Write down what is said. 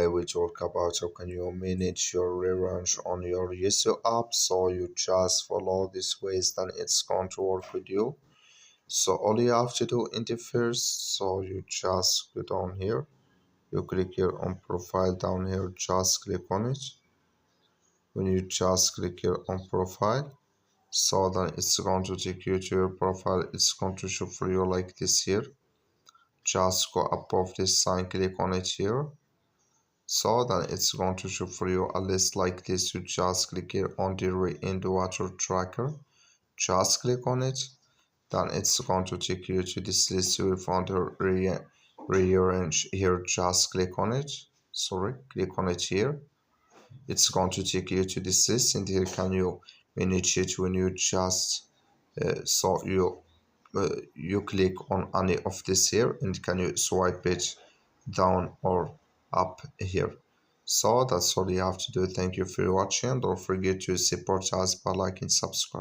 we talk about how can you manage your rearrange on your Yazio app. So you just follow these ways, then it's going to work with you. So all you have to do in the first, so you just go down here, you click here on profile down here, just click on it. When you just click here on profile, so then it's going to take you to your profile. It's going to show for you like this here. Just go above this sign, click on it here. So then it's going to show for you a list like this. You just click here on the Rearrange water tracker, just click on it. Then it's going to take you to this list. You will find the rearrange here, just click on it. Sorry, click on it here. It's going to take you to this list, and here can you manage it when you just so you click on any of this here, and can you swipe it down or up here. So that's all you have to do. Thank you for watching. Don't forget to support us by liking, subscribe.